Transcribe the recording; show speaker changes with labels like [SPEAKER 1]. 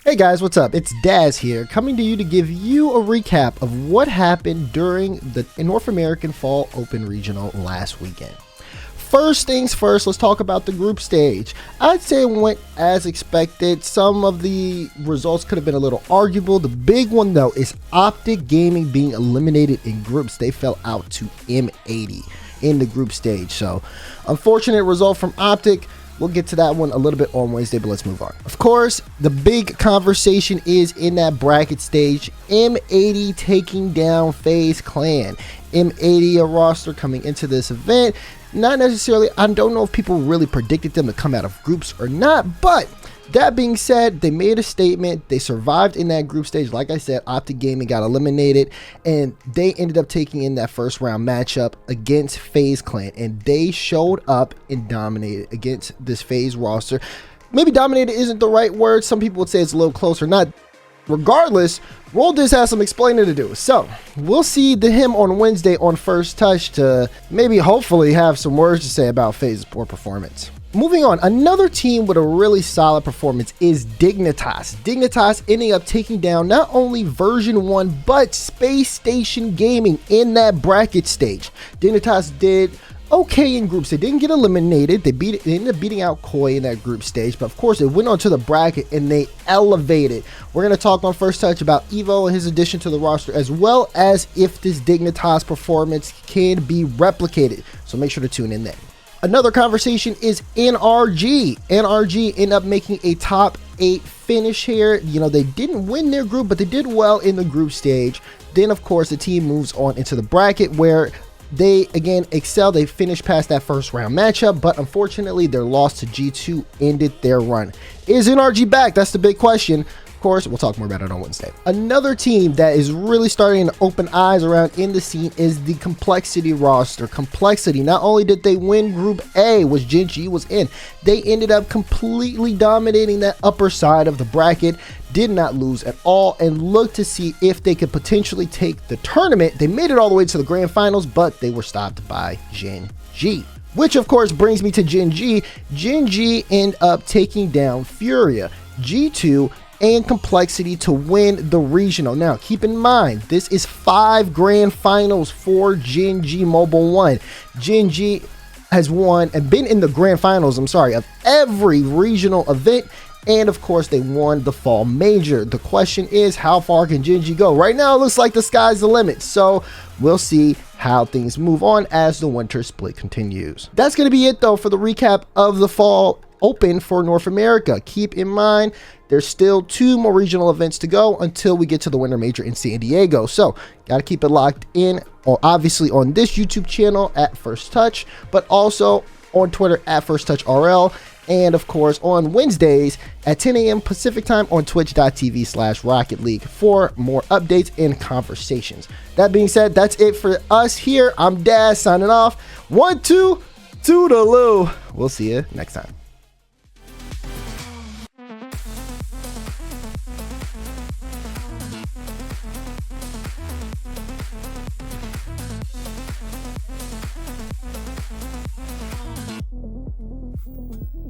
[SPEAKER 1] Hey guys, what's up? It's Daz here, coming to you to give you a recap of what happened during the North American Fall Open Regional last weekend. First things first, let's talk about the group stage. I'd say it went as expected. Some of the results could have been a little arguable. The big one though is Optic Gaming being eliminated in groups. They fell out to M80 in the group stage. So, unfortunate result from Optic. We'll get to that one a little bit on Wednesday, but let's move on. Of course, the big conversation is in that bracket stage. M80 taking down FaZe Clan. M80, a roster coming into this event. Not necessarily, I don't know if people really predicted them to come out of groups or not, but that being said, they made a statement. They survived in that group stage. Like I said, Optic Gaming got eliminated, and they ended up taking in that first round matchup against FaZe Clan, and they showed up and dominated against this FaZe roster. Maybe dominated isn't the right word. Some people would say it's a little closer. Not. Regardless, Roldiz has some explaining to do. So we'll see him on Wednesday on First Touch to maybe hopefully have some words to say about FaZe's poor performance. Moving on, another team with a really solid performance is Dignitas. Dignitas ending up taking down not only version 1 but Space Station Gaming in that bracket stage. Dignitas did okay in groups. They didn't get eliminated. They ended up beating out Koi in that group stage, but of course they went on to the bracket and they elevated. We're going to talk on First Touch about Evo and his addition to the roster, as well as if this Dignitas performance can be replicated. So make sure to tune in then. Another conversation is NRG. NRG ended up making a top 8 finish here. You know, they didn't win their group, but they did well in the group stage. Then, of course, the team moves on into the bracket where they, again, excel. They finished past that first round matchup, but unfortunately, their loss to G2 ended their run. Is NRG back? That's the big question. Of course, we'll talk more about it on Wednesday. Another team that is really starting to open eyes around in the scene is the Complexity roster. Complexity, not only did they win Group A, which Gen G was in, they ended up completely dominating that upper side of the bracket, did not lose at all, and looked to see if they could potentially take the tournament. They made it all the way to the grand finals, but they were stopped by Gen G. Which, of course, brings me to Gen G. Gen G end up taking down Furia, G2, and Complexity to win the regional. Now, keep in mind, this is 5 grand finals for Gen G Mobile 1. Gen G has won and been in the grand finals, of every regional event. And of course, they won the fall major. The question is, how far can Gen G go? Right now, it looks like the sky's the limit. So we'll see how things move on as the winter split continues. That's going to be it, though, for the recap of the fall open for North America. Keep in mind, there's still 2 more regional events to go until we get to the winter major in San Diego. So got to keep it locked in, obviously on this YouTube channel at First Touch, but also on Twitter at First Touch RL. And of course, on Wednesdays at 10 a.m. Pacific time on twitch.tv/Rocket League for more updates and conversations. That being said, that's it for us here. I'm Daz signing off. 1, 2, toodaloo. We'll see you next time.